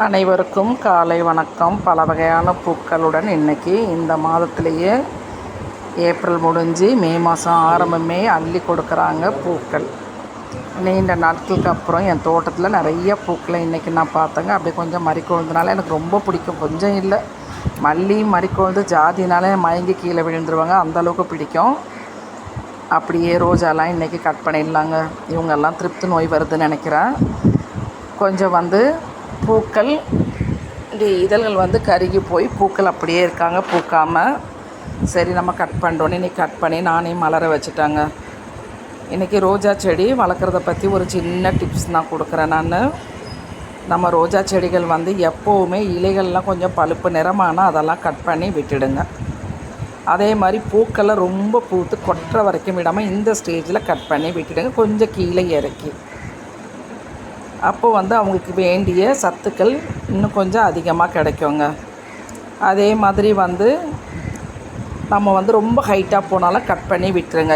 அனைவருக்கும் காலை வணக்கம். பல வகையான பூக்களுடன் இன்றைக்கி இந்த மாதத்திலேயே ஏப்ரல் முடிஞ்சு மே மாதம் ஆரம்பமே அள்ளி கொடுக்குறாங்க பூக்கள். நீண்ட நாட்களுக்கு அப்புறம் என் தோட்டத்தில் நிறைய பூக்களை இன்றைக்கி நான் பார்த்தேங்க. அப்படியே கொஞ்சம் மறிக்கொழுந்துனால எனக்கு ரொம்ப பிடிக்கும். கொஞ்சம் இல்லை, மல்லி மறிக்கொழுந்து ஜாதினாலே மயங்கி கீழே விழுந்துருவாங்க, அந்தளவுக்கு பிடிக்கும். அப்படியே ரோஜாலாம் இன்றைக்கி கட் பண்ணிடலாங்க. இவங்கெல்லாம் திருப்தி நோய் வருதுன்னு நினைக்கிறேன். கொஞ்சம் பூக்கள் இந்த இதழ்கள் கருகி போய் பூக்கள் அப்படியே இருக்காங்க, பூக்காமல். சரி, நம்ம கட் பண்ணுறோன்னு இன்றைக்கி கட் பண்ணி நானே மலர வச்சுட்டாங்க. இன்றைக்கி ரோஜா செடி வளர்க்குறத பற்றி ஒரு சின்ன டிப்ஸ் நான் கொடுக்குறேன். நம்ம ரோஜா செடிகள் எப்போவுமே இலைகள்லாம் கொஞ்சம் பழுப்பு நிறமானால் அதெல்லாம் கட் பண்ணி விட்டுடுங்க. அதே மாதிரி பூக்களை ரொம்ப பூத்து கொட்டுற வரைக்கும் விடாமல் இந்த ஸ்டேஜில் கட் பண்ணி விட்டுடுங்க, கொஞ்சம் கீழே இறக்கி. அப்போது அவங்களுக்கு வேண்டிய சத்துக்கள் இன்னும் கொஞ்சம் அதிகமாக கிடைக்குங்க. அதே மாதிரி நம்ம ரொம்ப ஹைட்டாக போனாலும் கட் பண்ணி விட்டுருங்க.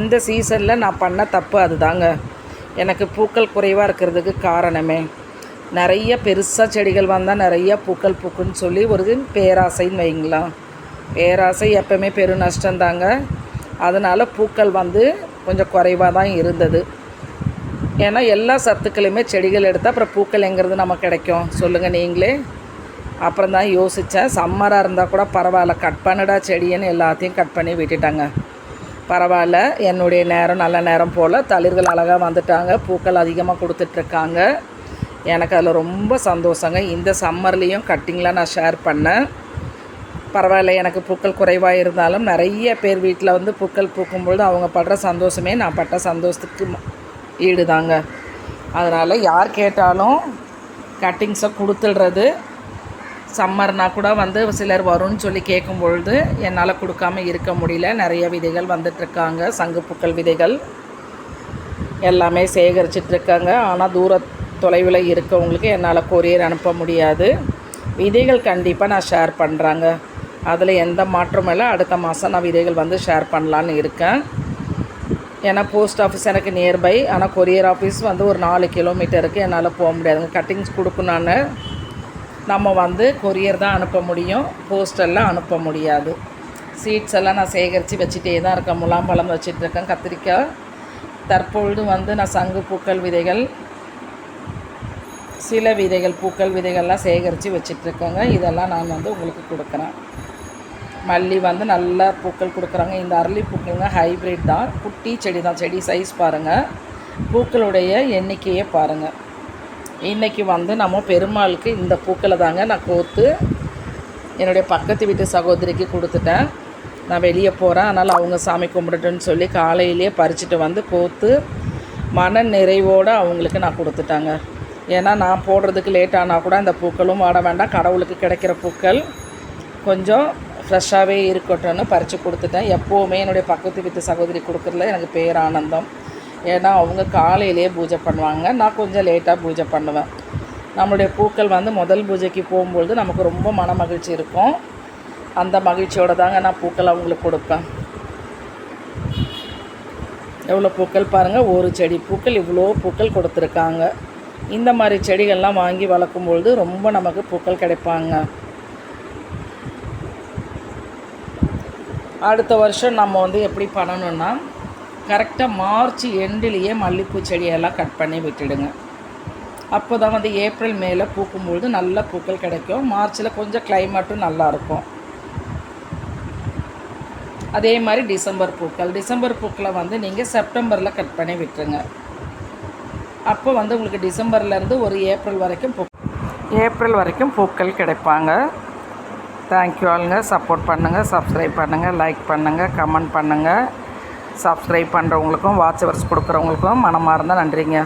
இந்த சீசனில் நான் பண்ண தப்பு அதுதாங்க. எனக்கு பூக்கள் குறைவாக இருக்கிறதுக்கு காரணமே, நிறைய பெருசாக செடிகள் வந்தால் நிறைய பூக்கள் பூக்குன்னு சொல்லி ஒரு பேராசைன்னு வைங்களா. பேராசை எப்போவுமே பெரு நஷ்டந்தாங்க. அதனால் பூக்கள் கொஞ்சம் குறைவாக தான் இருந்தது. ஏன்னா எல்லா சத்துக்களையுமே செடிகள் எடுத்தால் அப்புறம் பூக்கள் எங்கிறது நமக்கு கிடைக்கும் சொல்லுங்கள் நீங்களே. அப்புறம் தான் யோசித்தேன், சம்மராக இருந்தால் கூட பரவாயில்ல, கட் பண்ணுடா செடின்னு எல்லாத்தையும் கட் பண்ணி விட்டுட்டாங்க. பரவாயில்ல, என்னுடைய நேரம் நல்ல நேரம் போல் தளிர்கள் அழகாக வந்துட்டாங்க, பூக்கள் அதிகமாக கொடுத்துட்ருக்காங்க. எனக்கு அதில் ரொம்ப சந்தோஷங்க. இந்த சம்மர்லேயும் கட்டிங்லாம் நான் ஷேர் பண்ணேன். பரவாயில்ல, எனக்கு பூக்கள் குறைவாக இருந்தாலும் நிறைய பேர் வீட்டில் பூக்கள் பூக்கும்பொழுது அவங்க படுற சந்தோஷமே நான் பட்ட சந்தோஷத்துக்கு ஈடுதாங்க. அதனால் யார் கேட்டாலும் கட்டிங்ஸை கொடுத்துடுறது. சம்மர்னால் கூட சிலர் வரும்னு சொல்லி கேட்கும் பொழுது என்னால் கொடுக்காமல் இருக்க முடியல. நிறைய விதைகள் வந்துட்டுருக்காங்க, சங்குப்பூக்கள் விதைகள் எல்லாமே சேகரிச்சிட்ருக்காங்க. ஆனால் தொலைவில் இருக்கவங்களுக்கு என்னால் கொரியர் அனுப்ப முடியாது. விதைகள் கண்டிப்பாக நான் ஷேர் பண்ணுறாங்க, அதில் எந்த மாற்றமும் இல்லை. அடுத்த மாதம் நான் விதைகள் ஷேர் பண்ணலான்னு இருக்கேன். ஏன்னா போஸ்ட் ஆஃபீஸ் எனக்கு நியர்பை, ஆனால் கொரியர் ஆஃபீஸ் ஒரு 4 கிலோமீட்டருக்கு என்னால் போக முடியாதுங்க. கட்டிங்ஸ் கொடுக்கணுன்னு நம்ம கொரியர் தான் அனுப்ப முடியும், போஸ்டெல்லாம் அனுப்ப முடியாது. சீட்ஸ் எல்லாம் நான் சேகரித்து வச்சுட்டே தான் இருக்கேன். முலாம்பழம் வச்சிட்ருக்கேன், கத்திரிக்காய். தற்பொழுது நான் சங்கு பூக்கள் விதைகள், சில விதைகள் பூக்கள் விதைகள்லாம் சேகரித்து வச்சிட்ருக்கேங்க. இதெல்லாம் நான் உங்களுக்கு கொடுக்குறேன். மல்லி நல்லா பூக்கள் கொடுக்குறாங்க. இந்த அரளி பூக்கள்ங்க ஹைப்ரிட் தான், குட்டி செடி தான். செடி சைஸ் பாருங்கள், பூக்களுடைய எண்ணிக்கையே பாருங்கள். இன்றைக்கி நம்ம பெருமாளுக்கு இந்த பூக்களை தாங்க நான் கோர்த்து என்னுடைய பக்கத்து வீட்டு சகோதரிக்கு கொடுத்துட்டேன். நான் வெளியே போகிறேன், அதனால் அவங்க சாமி கும்பிடட்டுன்னு சொல்லி காலையிலே பறிச்சுட்டு கோர்த்து மன நிறைவோடு அவங்களுக்கு நான் கொடுத்துட்டாங்க. ஏன்னா நான் போடுறதுக்கு லேட் ஆனால் கூட அந்த பூக்களும் வாட வேண்டாம், கடவுளுக்கு கிடைக்கிற பூக்கள் கொஞ்சம் ஃப்ரெஷ்ஷாகவே இருக்கட்டும்னு பறித்து கொடுத்துட்டேன். எப்போவுமே என்னுடைய பக்கத்து வீட்டு சகோதரி கொடுக்குறதுல எனக்கு பேரானந்தம். ஏன்னா அவங்க காலையிலே பூஜை பண்ணுவாங்க, நான் கொஞ்சம் லேட்டாக பூஜை பண்ணுவேன். நம்மளுடைய பூக்கள் முதல் பூஜைக்கு போகும்பொழுது நமக்கு ரொம்ப மன மகிழ்ச்சி இருக்கும். அந்த மகிழ்ச்சியோடு தாங்க நான் பூக்கள் அவங்களுக்கு கொடுப்பேன். எவ்வளோ பூக்கள் பாருங்கள், ஒரு செடி பூக்கள் இவ்வளோ பூக்கள் கொடுத்துருக்காங்க. இந்த மாதிரி செடிகள்லாம் வாங்கி வளர்க்கும்பொழுது ரொம்ப நமக்கு பூக்கள் கிடைப்பாங்க. அடுத்த வருஷம் நம்ம எப்படி பண்ணணுன்னா, கரெக்டாக மார்ச் எண்டிலேயே மல்லிகைப்பூ செடியெல்லாம் கட் பண்ணி விட்டுடுங்க. அப்போ தான் ஏப்ரல் மேலே பூக்கும்பொழுது நல்ல பூக்கள் கிடைக்கும். மார்ச்சில் கொஞ்சம் கிளைமேட்டும் நல்லாயிருக்கும். அதே மாதிரி டிசம்பர் பூக்களை நீங்கள் செப்டம்பரில் கட் பண்ணி விட்டுருங்க. அப்போ உங்களுக்கு டிசம்பர்லேருந்து ஒரு ஏப்ரல் வரைக்கும் பூக்கள் கிடைப்பாங்க. தேங்க்யூ ஆளுங்க. சப்போர்ட் பண்ணுங்கள், சப்ஸ்கிரைப் பண்ணுங்கள், லைக் பண்ணுங்கள், கமெண்ட் பண்ணுங்கள். சப்ஸ்கிரைப் பண்ணுறவங்களுக்கும் வாட்சவர்ஸ் கொடுக்குறவங்களுக்கும் மனமார்ந்த நன்றிங்க.